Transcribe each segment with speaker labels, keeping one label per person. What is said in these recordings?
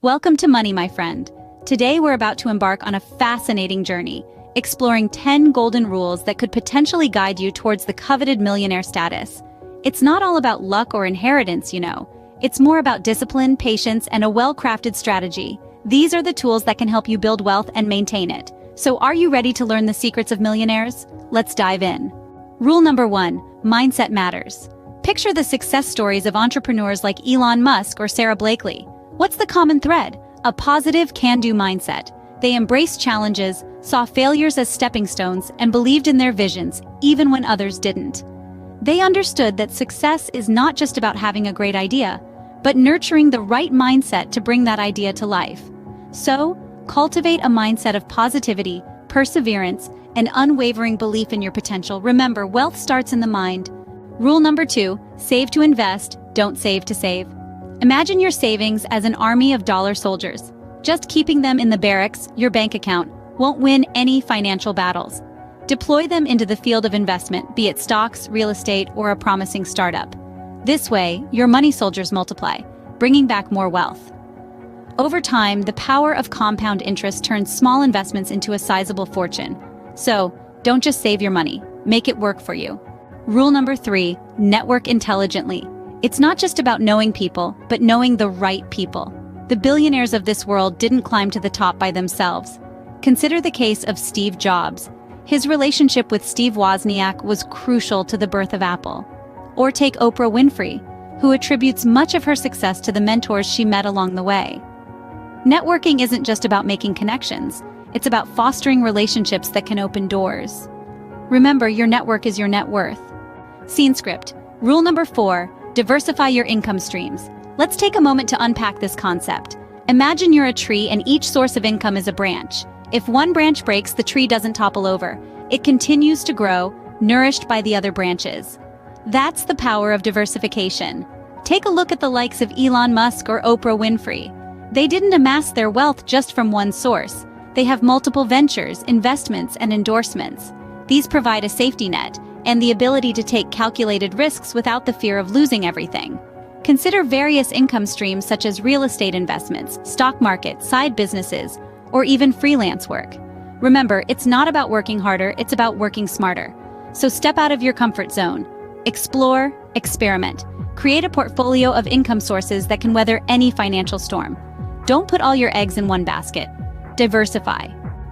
Speaker 1: Welcome to Money, my friend. Today we're about to embark on a fascinating journey, exploring 10 golden rules that could potentially guide you towards the coveted millionaire status. It's not all about luck or inheritance, you know. It's more about discipline, patience, and a well-crafted strategy. These are the tools that can help you build wealth and maintain it. So are you ready to learn the secrets of millionaires? Let's dive in. Rule number 1, mindset matters. Picture the success stories of entrepreneurs like Elon Musk or Sarah Blakely. What's the common thread? A positive, can-do mindset. They embraced challenges, saw failures as stepping stones, and believed in their visions, even when others didn't. They understood that success is not just about having a great idea, but nurturing the right mindset to bring that idea to life. So, cultivate a mindset of positivity, perseverance, and unwavering belief in your potential. Remember, wealth starts in the mind. Rule number 2, save to invest, don't save to save. Imagine your savings as an army of dollar soldiers. Just keeping them in the barracks, your bank account, won't win any financial battles. Deploy them into the field of investment, be it stocks, real estate, or a promising startup. This way, your money soldiers multiply, bringing back more wealth. Over time, the power of compound interest turns small investments into a sizable fortune. So, don't just save your money, make it work for you. Rule number 3, network intelligently. It's not just about knowing people, but knowing the right people. The billionaires of this world didn't climb to the top by themselves. Consider the case of Steve Jobs. His relationship with Steve Wozniak was crucial to the birth of Apple. Or take Oprah Winfrey, who attributes much of her success to the mentors she met along the way. Networking isn't just about making connections, it's about fostering relationships that can open doors. Remember, your network is your net worth. Scene script. Rule number 4, diversify your income streams. Let's take a moment to unpack this concept. Imagine you're a tree and each source of income is a branch. If one branch breaks, the tree doesn't topple over. It continues to grow, nourished by the other branches. That's the power of diversification. Take a look at the likes of Elon Musk or Oprah Winfrey. They didn't amass their wealth just from one source. They have multiple ventures, investments, and endorsements. These provide a safety net and the ability to take calculated risks without the fear of losing everything. Consider various income streams such as real estate investments, stock market, side businesses, or even freelance work. Remember, it's not about working harder, it's about working smarter. So step out of your comfort zone. Explore, experiment. Create a portfolio of income sources that can weather any financial storm. Don't put all your eggs in one basket. Diversify.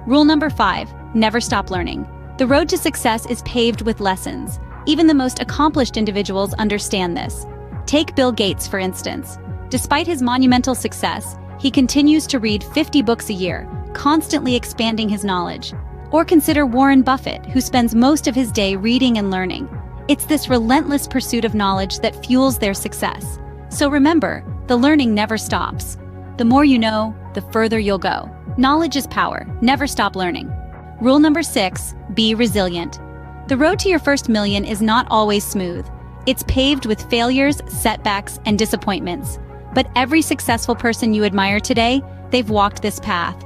Speaker 1: Rule number 5, never stop learning. The road to success is paved with lessons. Even the most accomplished individuals understand this. Take Bill Gates, for instance. Despite his monumental success, he continues to read 50 books a year, constantly expanding his knowledge. Or consider Warren Buffett, who spends most of his day reading and learning. It's this relentless pursuit of knowledge that fuels their success. So remember, the learning never stops. The more you know, the further you'll go. Knowledge is power. Never stop learning. Rule number 6, be resilient. The road to your first million is not always smooth. It's paved with failures, setbacks, and disappointments. But every successful person you admire today, they've walked this path.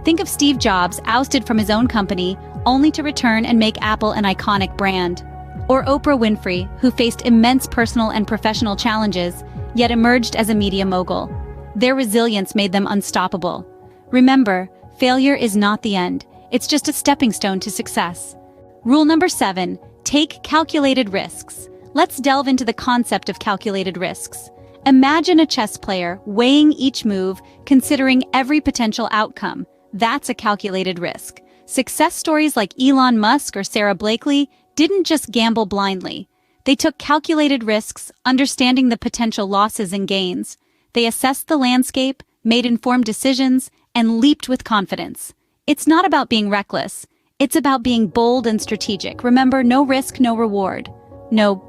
Speaker 1: Think of Steve Jobs, ousted from his own company, only to return and make Apple an iconic brand. Or Oprah Winfrey, who faced immense personal and professional challenges, yet emerged as a media mogul. Their resilience made them unstoppable. Remember, failure is not the end. It's just a stepping stone to success. Rule number 7, take calculated risks. Let's delve into the concept of calculated risks. Imagine a chess player weighing each move, considering every potential outcome. That's a calculated risk. Success stories like Elon Musk or Sarah Blakely didn't just gamble blindly. They took calculated risks, understanding the potential losses and gains. They assessed the landscape, made informed decisions, and leaped with confidence. It's not about being reckless. It's about being bold and strategic. Remember, no risk, no reward. No.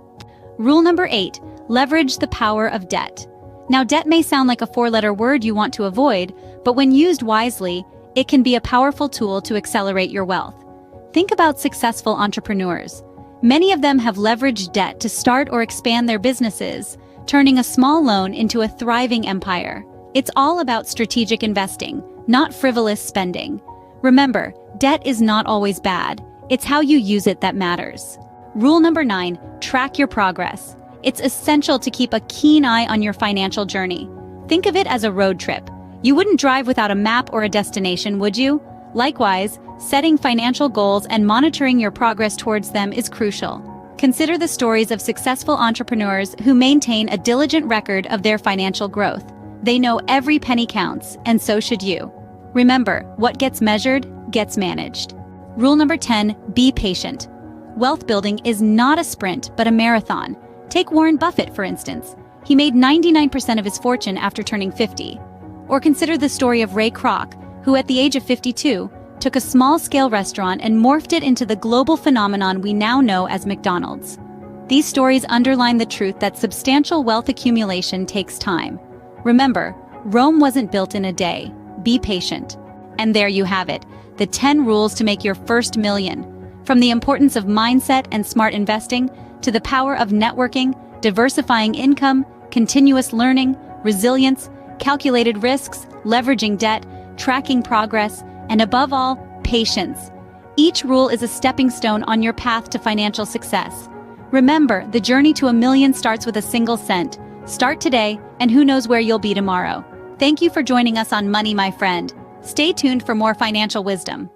Speaker 1: Rule number 8, leverage the power of debt. Now, debt may sound like a 4-letter word you want to avoid, but when used wisely, it can be a powerful tool to accelerate your wealth. Think about successful entrepreneurs. Many of them have leveraged debt to start or expand their businesses, turning a small loan into a thriving empire. It's all about strategic investing, not frivolous spending. Remember, debt is not always bad. It's how you use it that matters. Rule number 9, track your progress. It's essential to keep a keen eye on your financial journey. Think of it as a road trip. You wouldn't drive without a map or a destination, would you? Likewise, setting financial goals and monitoring your progress towards them is crucial. Consider the stories of successful entrepreneurs who maintain a diligent record of their financial growth. They know every penny counts, and so should you. Remember, what gets measured gets managed. Rule number 10, be patient. Wealth building is not a sprint, but a marathon. Take Warren Buffett, for instance. He made 99% of his fortune after turning 50. Or consider the story of Ray Kroc, who at the age of 52, took a small-scale restaurant and morphed it into the global phenomenon we now know as McDonald's. These stories underline the truth that substantial wealth accumulation takes time. Remember, Rome wasn't built in a day. Be patient. And there you have it, the 10 rules to make your first million. From the importance of mindset and smart investing, to the power of networking, diversifying income, continuous learning, resilience, calculated risks, leveraging debt, tracking progress, and above all, patience. Each rule is a stepping stone on your path to financial success. Remember, the journey to $1 million starts with a single cent. Start today, and who knows where you'll be tomorrow. Thank you for joining us on Money, my friend. Stay tuned for more financial wisdom.